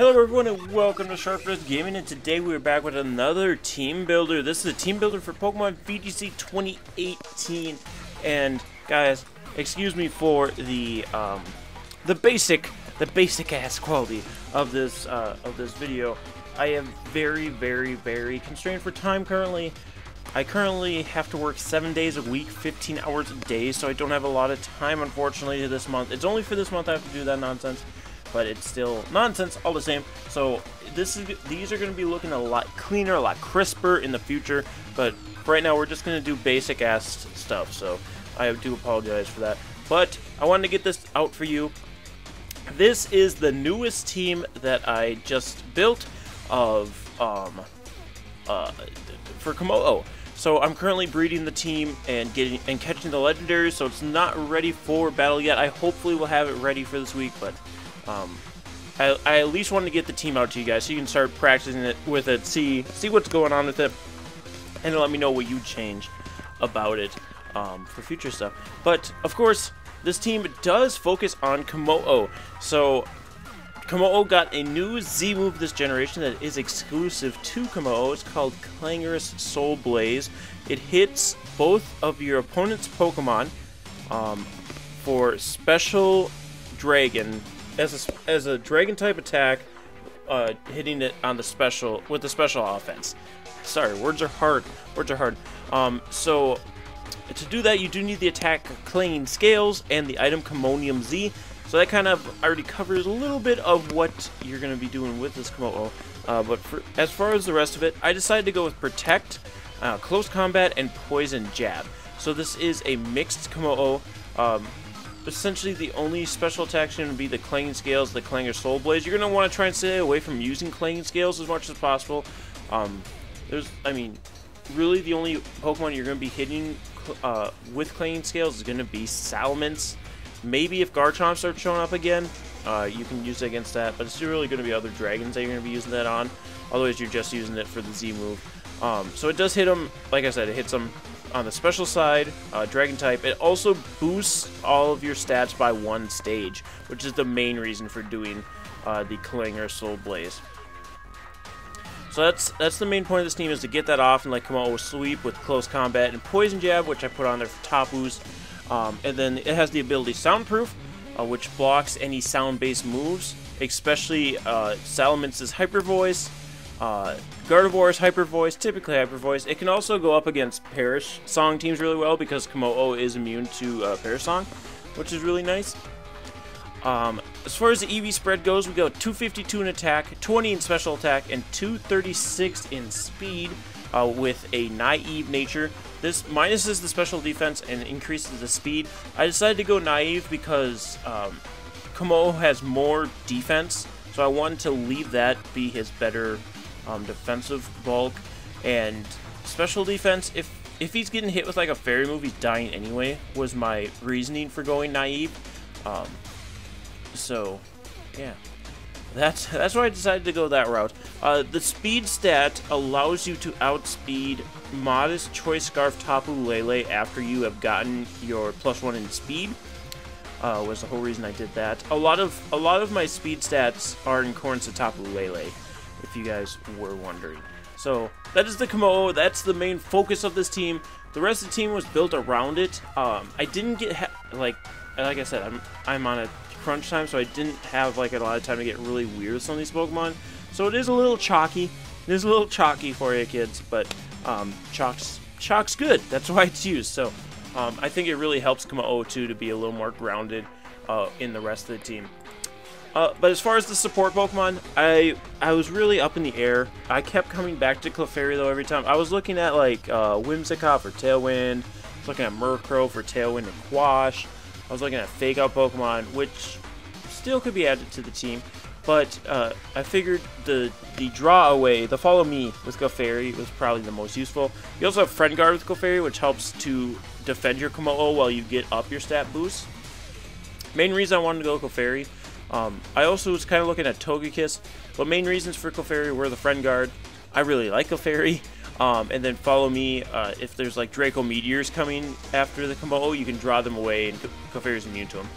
Hello everyone and welcome to Sharpest Gaming, and today we are back with another team builder. This is a team builder for Pokemon VGC 2018, and guys, excuse me for the basic ass quality of this video. I am very constrained for time currently. I currently have to work 7 days a week, 15 hours a day, so I don't have a lot of time, unfortunately, this month. It's only for this month I have to do that nonsense, but it's still nonsense all the same. So these are going to be looking a lot cleaner, a lot crisper in the future, but right now we're just going to do basic ass stuff, so I do apologize for that. But I wanted to get this out for you. This is the newest team that I just built for Kommo-o. So I'm currently breeding the team and catching the legendaries, so it's not ready for battle yet. I hopefully will have it ready for this week, but I at least wanted to get the team out to you guys so you can start practicing it with it, see what's going on with it, and let me know what you change about it for future stuff. But of course, this team does focus on Kommo-o. So Kommo-o got a new Z move this generation that is exclusive to Kommo-o. It's called Landorus Soul Blaze. It hits both of your opponent's Pokemon for special dragon as a dragon type attack, hitting it on the special with the special offense. Sorry, words are hard. So to do that, you do need the attack Clanging Scales and the item Commonium Z. So that kind of already covers a little bit of what you're going to be doing with this Kommo-o. But as far as the rest of it, I decided to go with Protect, Close Combat, and Poison Jab. So this is a mixed Kommo-o. Essentially, the only special attacks are going to be the Clanging Scales, the Clanger Soul Blaze. You're going to want to try and stay away from using Clanging Scales as much as possible. Really the only Pokemon you're going to be hitting with Clanging Scales is going to be Salamence. Maybe if Garchomp starts showing up again, you can use it against that, but it's really going to be other dragons that you're going to be using that on. Otherwise, you're just using it for the Z move. So it does hit them, like I said, it hits them on the special side, dragon type. It also boosts all of your stats by one stage, which is the main reason for doing the Clanger Soul Blaze. So that's the main point of this team, is to get that off and like Kommo-o sweep with Close Combat and Poison Jab, which I put on there for Tapus. And then it has the ability Soundproof, which blocks any sound-based moves, especially Salamence's Hyper Voice, Gardevoir's Hyper Voice, typically Hyper Voice. It can also go up against Perish Song teams really well because Kommo-o is immune to Perish Song, which is really nice. As far as the EV spread goes, we go 252 in attack, 20 in special attack, and 236 in speed with a naive nature. This minuses the special defense and increases the speed. I decided to go naive because Kommo-o has more defense, so I wanted to leave that be his better defensive bulk. And special defense, if he's getting hit with like a fairy move, he's dying anyway, was my reasoning for going naive. So yeah, that's why I decided to go that route. The speed stat allows you to outspeed Modest Choice Scarf Tapu Lele after you have gotten your +1 in speed. Was the whole reason I did that. A lot of my speed stats are in accordance to Tapu Lele, if you guys were wondering. So that is the Kommo-o. That's the main focus of this team. The rest of the team was built around it. I didn't get like I said, I'm on a crunch time, so I didn't have like a lot of time to get really weird with some of these Pokemon. So it is a little chalky. It is a little chalky for you kids, but chalk's good. That's why it's used. So I think it really helps Kommo-o too to be a little more grounded in the rest of the team. But as far as the support Pokemon, I was really up in the air. I kept coming back to Clefairy though every time. I was looking at like Whimsicott for Tailwind. I was looking at Murkrow for Tailwind and Quash. I was looking at Fake Out Pokemon, which still could be added to the team. But I figured the draw away, the Follow Me with Clefairy was probably the most useful. You also have Friend Guard with Clefairy, which helps to defend your Kommo-o while you get up your stat boost. Main reason I wanted to go Clefairy. I also was kind of looking at Togekiss, but main reasons for Clefairy were the Friend Guard. I really like Clefairy. And then Follow Me, if there's like Draco Meteors coming after the Kommo-o, you can draw them away and Clefairy's immune to them.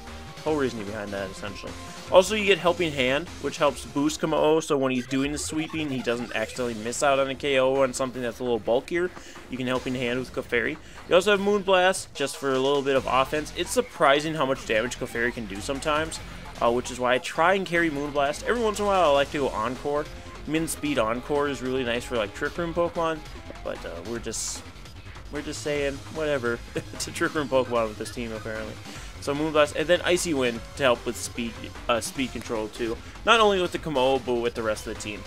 whole reasoning behind that, essentially. Also, you get Helping Hand, which helps boost Kommo-o, so when he's doing the sweeping, he doesn't accidentally miss out on a KO on something that's a little bulkier. You can Helping Hand with Clefairy. You also have Moonblast, just for a little bit of offense. It's surprising how much damage Clefairy can do sometimes, which is why I try and carry Moonblast. Every once in a while, I like to go Encore. Min Speed Encore is really nice for, like, Trick Room Pokemon, but we're just saying, whatever. It's a Trick Room Pokemon with this team, apparently. So Moonblast, and then Icy Wind to help with speed control, too. Not only with the Kommo-o, but with the rest of the team.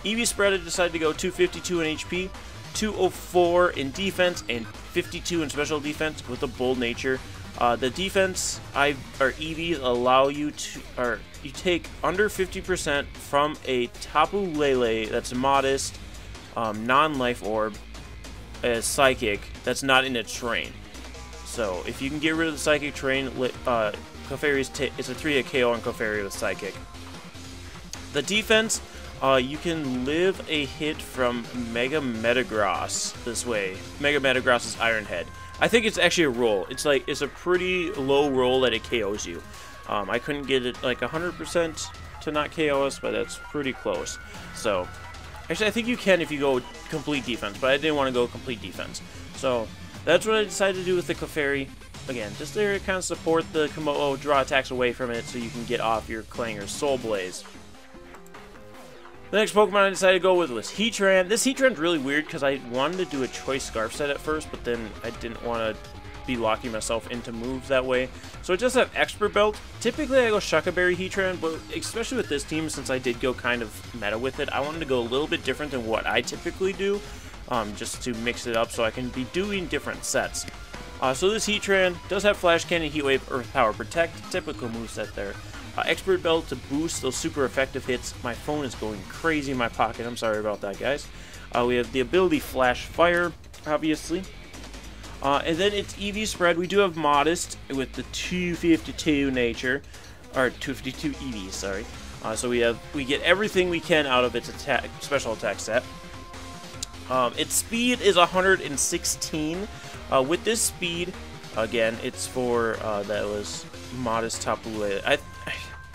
EV Spread, I decided to go 252 in HP, 204 in defense, and 52 in special defense with a bold nature. The defense, EVs allow you to, you take under 50% from a Tapu Lele that's modest, non-life orb, as Psychic that's not in its terrain. So if you can get rid of the Psychic terrain, Clefairy's it's a 3-hit KO on Clefairy with Psychic. The defense, you can live a hit from Mega Metagross this way. Mega Metagross is Iron Head. I think it's actually a roll. It's a pretty low roll that it KOs you. I couldn't get it like 100% to not KO us, but that's pretty close. So actually, I think you can if you go complete defense, but I didn't want to go complete defense. So that's what I decided to do with the Clefairy. Again, just to kind of support the Kommo-o, draw attacks away from it so you can get off your Clanger's Soul Blaze. The next Pokemon I decided to go with was Heatran. This Heatran's really weird because I wanted to do a Choice Scarf set at first, but then I didn't want to be locking myself into moves that way. So I just have Expert Belt. Typically I go Shucca Berry Heatran, but especially with this team, since I did go kind of meta with it, I wanted to go a little bit different than what I typically do, just to mix it up so I can be doing different sets. So this Heatran does have Flash Cannon, Heat Wave, Earth Power, Protect, typical moveset there. Expert Belt to boost those super effective hits. My phone is going crazy in my pocket, I'm sorry about that, guys. We have the ability Flash Fire, obviously. And then it's EV Spread. We do have Modest with the 252 nature, or 252 EV, sorry. So we get everything we can out of its special attack set. Its speed is 116. With this speed, again, it's for that was Modest Tapu Lele.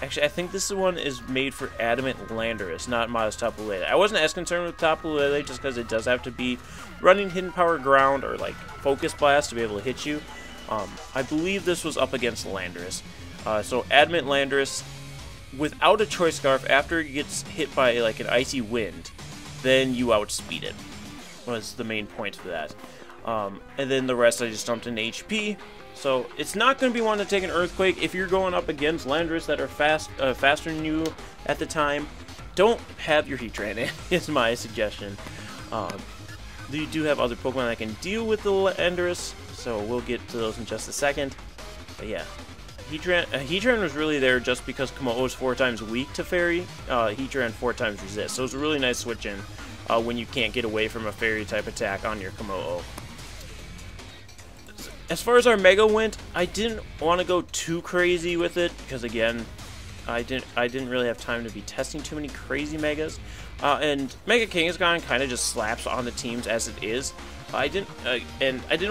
Actually, I think this one is made for Adamant Landorus, not Modest Tapu Lele. I wasn't as concerned with Tapu Lele just because it does have to be running Hidden Power Ground or like Focus Blast to be able to hit you. I believe this was up against Landorus. So Adamant Landorus, without a Choice Scarf, after it gets hit by like an Icy Wind, then you outspeed it. Was the main point of that. And then the rest I just dumped in HP. So it's not going to be one to take an Earthquake. If you're going up against Landorus that are faster than you at the time, don't have your Heatran in, is my suggestion. You do have other Pokemon that can deal with the Landorus, so we'll get to those in just a second. But yeah, Heatran was really there just because Kommo-o is 4 times weak to Fairy. Heatran 4 times resist, so it's a really nice switch in when you can't get away from a Fairy type attack on your Kommo-o. As far as our Mega went, I didn't want to go too crazy with it because again, I didn't really have time to be testing too many crazy Megas. And Mega Kangaskhan kind of just slaps on the teams as it is. I didn't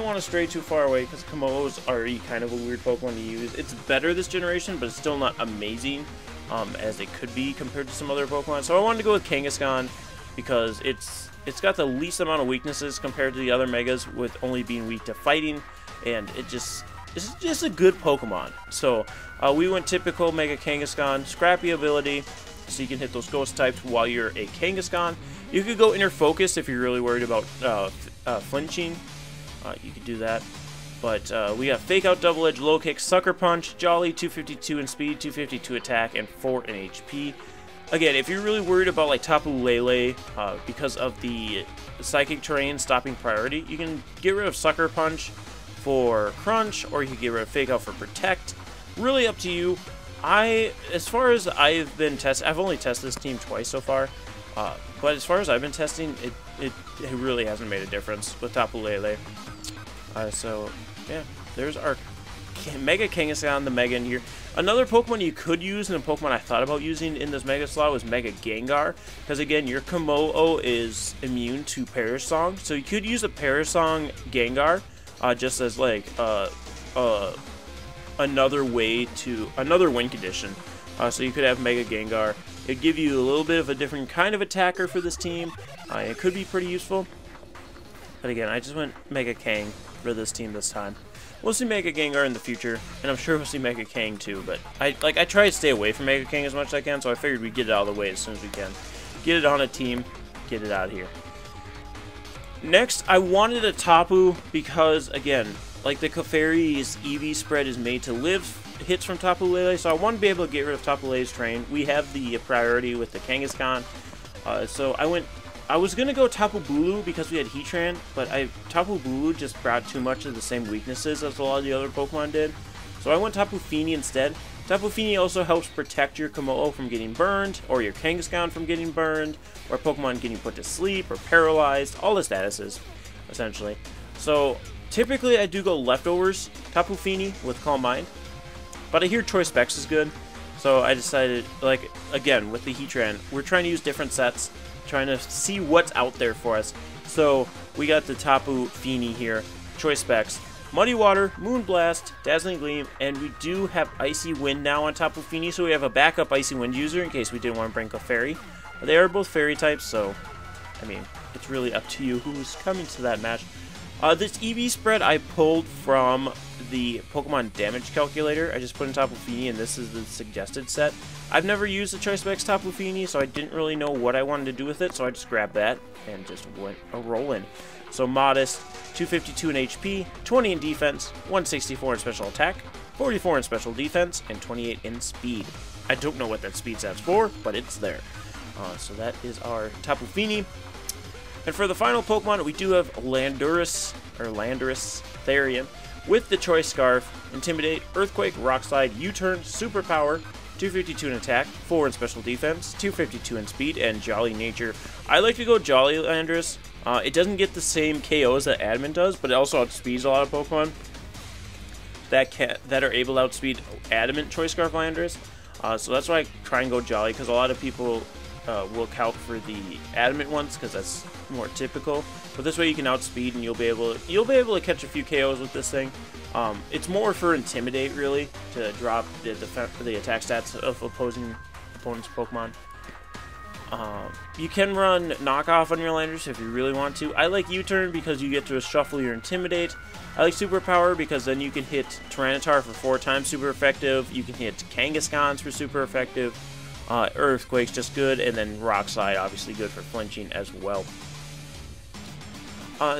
want to stray too far away because Kommo-o's already kind of a weird Pokemon to use. It's better this generation, but it's still not amazing as it could be compared to some other Pokemon. So I wanted to go with Kangaskhan because it's got the least amount of weaknesses compared to the other Megas, with only being weak to fighting. And it's just a good Pokemon. So we went typical Mega Kangaskhan, scrappy ability, so you can hit those ghost types while you're a Kangaskhan. You could go Inner Focus if you're really worried about flinching. You could do that. But we got Fake Out, Double Edge, Low Kick, Sucker Punch, Jolly, 252 in speed, 252 attack, and 4 in HP. Again, if you're really worried about like Tapu Lele because of the Psychic terrain stopping priority, you can get rid of Sucker Punch for Crunch, or you can get rid of Fake Out for Protect. Really up to you. As far as I've been testing, I've only tested this team twice so far, but as far as I've been testing, it really hasn't made a difference with Tapu Lele. So yeah, there's our Mega Kangaskhan, the Mega in here. Another Pokemon you could use, and a Pokemon I thought about using in this Mega slot, was Mega Gengar, because again, your Kommo-o is immune to Perish Song, so you could use a Perish Song Gengar. Just as like another way to another win condition. So you could have Mega Gengar. It'd give you a little bit of a different kind of attacker for this team. It could be pretty useful. But again, I just went Mega Kang for this team this time. We'll see Mega Gengar in the future, and I'm sure we'll see Mega Kang too, but I try to stay away from Mega Kang as much as I can, so I figured we'd get it out of the way as soon as we can. Get it on a team, get it out of here. Next, I wanted a Tapu because, again, like the Clefairy's EV spread is made to live hits from Tapu Lele, so I want to be able to get rid of Tapu Lele's train. We have the priority with the Kangaskhan, so I was going to go Tapu Bulu because we had Heatran, but Tapu Bulu just brought too much of the same weaknesses as a lot of the other Pokemon did. So I went Tapu Fini instead. Tapu Fini also helps protect your Kommo-o from getting burned, or your Kangaskhan from getting burned, or Pokemon getting put to sleep, or paralyzed, all the statuses, essentially. So typically I do go leftovers, Tapu Fini with Calm Mind, but I hear Choice Specs is good, so I decided, like, again, with the Heatran, we're trying to use different sets, trying to see what's out there for us. So we got the Tapu Fini here, Choice Specs, Muddy Water, Moonblast, Dazzling Gleam, and we do have Icy Wind now on Tapu Fini, so we have a backup Icy Wind user in case we didn't want to bring Clefairy. They are both fairy types, so, I mean, it's really up to you who's coming to that match. This EV spread I pulled from the Pokemon Damage Calculator. I just put in Tapu Fini, and this is the suggested set. I've never used the Choice Specs Tapu Fini, so I didn't really know what I wanted to do with it, so I just grabbed that and just went a roll-in. So modest, 252 in HP, 20 in defense, 164 in special attack, 44 in special defense, and 28 in speed. I don't know what that speed stat's for, but it's there. So that is our Tapu Fini. And for the final Pokemon, we do have Landorus Therian with the Choice Scarf, Intimidate, Earthquake, Rock Slide, U-Turn, Superpower, 252 in attack, 4 in special defense, 252 in speed, and Jolly Nature. I like to go Jolly Landorus. It doesn't get the same KOs that Adamant does, but it also outspeeds a lot of Pokemon that are able to outspeed Adamant Choice Scarf Landorus. So that's why I try and go Jolly, because a lot of people will calc for the Adamant ones because that's more typical. But this way you can outspeed and you'll be able to catch a few KOs with this thing. It's more for Intimidate, really, to drop the attack stats of opponent's Pokemon. You can run Knockoff on your Landorus if you really want to. I like U-Turn because you get to shuffle your Intimidate. I like Superpower because then you can hit Tyranitar for 4 times super effective. You can hit Kangaskhan's for super effective. Earthquake's just good, and then Rock Slide obviously good for flinching as well.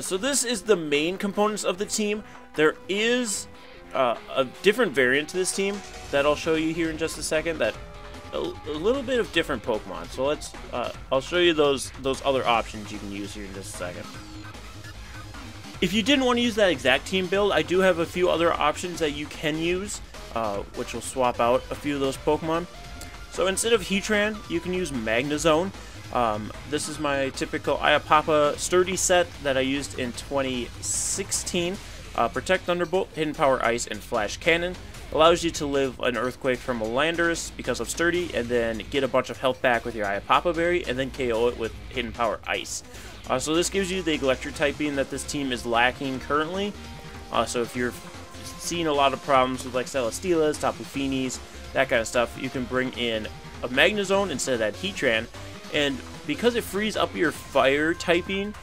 So this is the main components of the team. There is a different variant to this team that I'll show you here in just a second. That a little bit of different Pokemon. So let's I'll show you those other options you can use here in just a second. If you didn't want to use that exact team build, I do have a few other options that you can use, which will swap out a few of those Pokemon. So instead of Heatran, you can use Magnezone. This is my typical Iapapa Sturdy set that I used in 2016. Protect, Thunderbolt, Hidden Power Ice, and Flash Cannon. Allows you to live an Earthquake from a Landorus because of Sturdy, and then get a bunch of health back with your Iapapa Berry, and then KO it with Hidden Power Ice. So this gives you the electric typing that this team is lacking currently. So if you're seeing a lot of problems with like Celesteela's, Tapu Finis, that kind of stuff, you can bring in a Magnezone instead of that Heatran, and because it frees up your fire typing,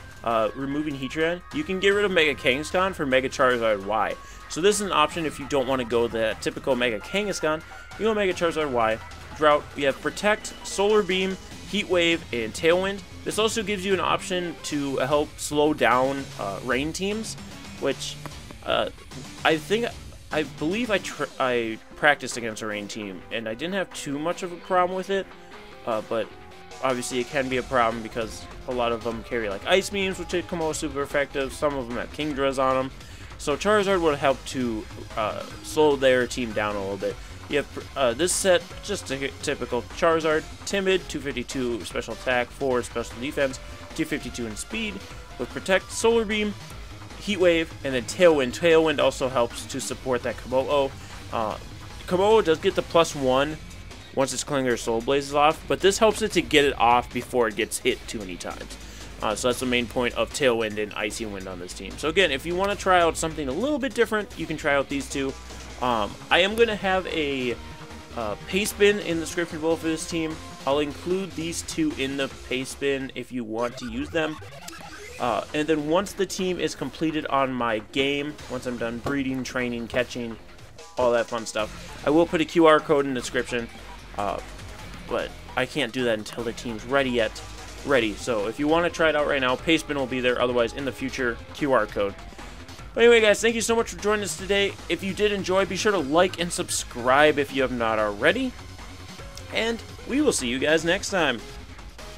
removing Heatran, you can get rid of Mega Kangaskhan for Mega Charizard Y. So this is an option if you don't want to go the typical Mega Kangaskhan. You go Mega Charizard Y. Drought, we have Protect, Solar Beam, Heat Wave, and Tailwind. This also gives you an option to help slow down rain teams, which I believe I practiced against a rain team, and I didn't have too much of a problem with it, but obviously it can be a problem because a lot of them carry like Ice Beams, which come out super effective. Some of them have Kingdras on them. So Charizard would help to slow their team down a little bit. You have this set, just a typical Charizard, Timid, 252 special attack, 4 special defense, 252 in speed, with Protect, Solar Beam, Heat Wave, and then Tailwind. Tailwind also helps to support that Kommo-o. Kommo-o does get the +1 once its Klinger Soul Blaze is off, but this helps it to get it off before it gets hit too many times. So that's the main point of Tailwind and Icy Wind on this team. So again, if you want to try out something a little bit different, you can try out these two. I am going to have a paste bin in the description below for this team. I'll include these two in the paste bin if you want to use them. And then once the team is completed on my game, once I'm done breeding, training, catching, all that fun stuff, I will put a QR code in the description. But I can't do that until the team's ready. So if you want to try it out right now, paste bin will be there. Otherwise, in the future, QR code. But anyway, guys, thank you so much for joining us today. If you did enjoy, be sure to like and subscribe if you have not already. And we will see you guys next time.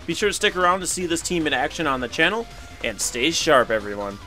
Be sure to stick around to see this team in action on the channel. And stay sharp, everyone.